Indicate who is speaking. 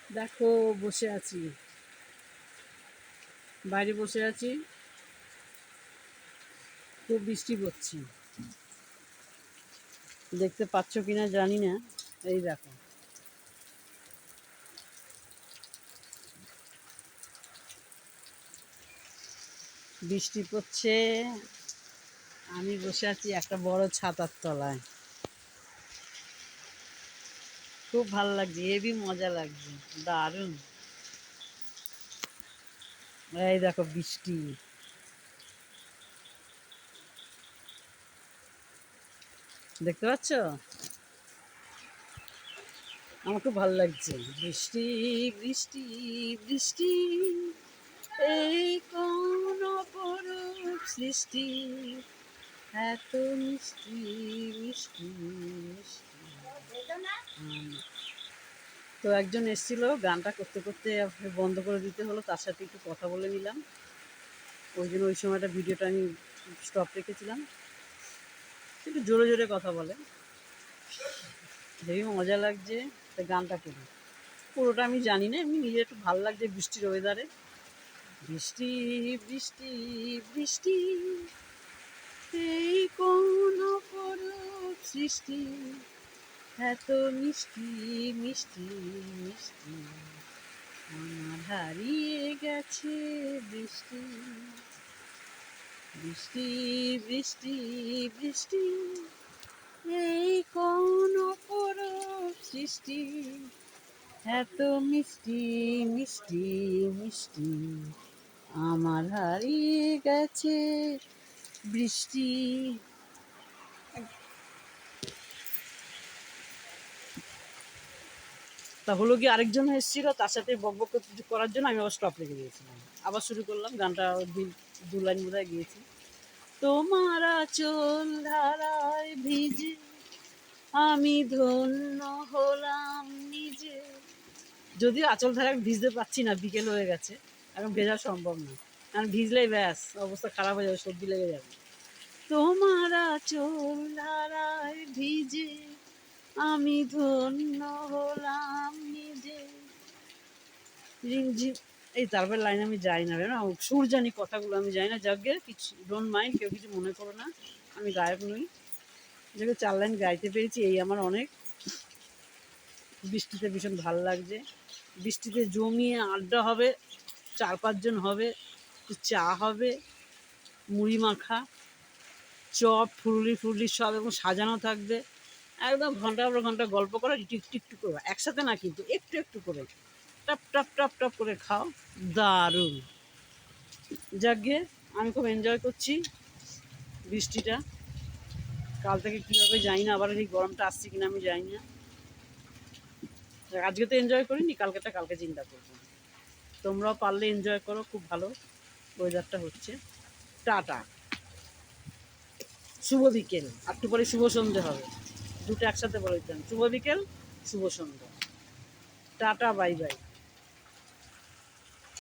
Speaker 1: দেখো বসে আছি, বাইরে বসে আছি, খুব বৃষ্টি পড়ছে। দেখতে পাচ্ছ কিনা জানি না, এই দেখো বৃষ্টি পড়ছে। আমি বসে আছি একটা বড় ছাতার তলায়, খুব ভালো লাগছে, হেবি মজা লাগছে, দারুণ। এই দেখো বৃষ্টি, দেখতে পাচ্ছ? আমার খুব ভালো লাগছে। বৃষ্টি বৃষ্টি বৃষ্টি, এই কোন অপরূপ সৃষ্টি, এত মিষ্টি মিষ্টি মিষ্টি। তো একজন এসেছিল, গানটা করতে করতে বন্ধ করে দিতে হলো, তার সাথে একটু কথা বলে নিলাম। ওই জন্য ওই সময়টা ভিডিওটা আমি স্টপ রেখেছিলাম। একটু জোরে জোরে কথা বলে, হেবি মজা লাগছে। তো গানটা করি, পুরোটা আমি জানি না, এমনি নিজে একটু ভালো লাগছে বৃষ্টির ওয়েদারে। বৃষ্টি বৃষ্টি বৃষ্টি, এই কোন অপরূপ সৃষ্টি, এত মিষ্টি মিষ্টি মিষ্টি, আমার হারিয়ে গেছে বৃষ্টি। বৃষ্টি বৃষ্টি বৃষ্টি, এই কোন অপরূপ সৃষ্টি, এত মিষ্টি মিষ্টি মিষ্টি, আমার হারিয়ে গেছে বৃষ্টি। তা হলো কি, আরেকজন এসেছিল, তার সাথে বকবক করার জন্য আমি আবার স্টপ রেখে দিয়েছিলাম। আবার শুরু করলাম গানটা, দু লাইন বোধহয় গিয়েছি। তোমার আঁচল ধারায় ভিজে আমি ধন্য হলাম নিজে। যদিও আঁচল ধারায় ভিজতে পারছি না, বিকেল হয়ে গেছে, এখন ভেজা সম্ভব না, কারণ ভিজলেই ব্যাস অবস্থা খারাপ হয়ে যাবে, সর্দি লেগে যাবে। তোমার আঁচল ধারায় ভিজে আমি ধন্য হলাম নিজে। রিমঝিম, এই তারপর লাইন আমি যাই না, না সুর জানি, কথাগুলো আমি যাই না। যাকে কিছু ডোন্ট মাইন্ড, কেউ কিছু মনে করো না, আমি গায়ক নই। যাকে 4 লাইন গাইতে পেরেছি, এই আমার অনেক। বৃষ্টিতে ভীষণ ভালো লাগছে। বৃষ্টিতে জমিয়ে আড্ডা হবে, 4-5 জন হবে, চা হবে, মুড়ি মাখা, চপ, ফুললি ফুললি সব এবং সাজানো থাকবে। একদম ঘন্টার পর ঘন্টা গল্প করা, একটু একটু করে, একসাথে না কিন্তু একটু একটু করে, টপ টপ টপ টপ করে খাও, দারুণ। যাকে আমি খুব এনজয় করছি বৃষ্টিটা। কাল থেকে কী হবে জানি না, আবার এই গরমটা আসছে কিনা আমি জানি না। আজকে তো এনজয় করিনি, কালকে চিন্তা করবো। তোমরাও পারলে এনজয় করো, খুব ভালো ওয়েদারটা হচ্ছে। টাটা, শুভ বিকেল। একটু পরে শুভ সন্ধে হবে, দুটো একসাথে বলে দিতাম, শুভ বিকেল শুভ সন্ধ্যা। Tata, bye by.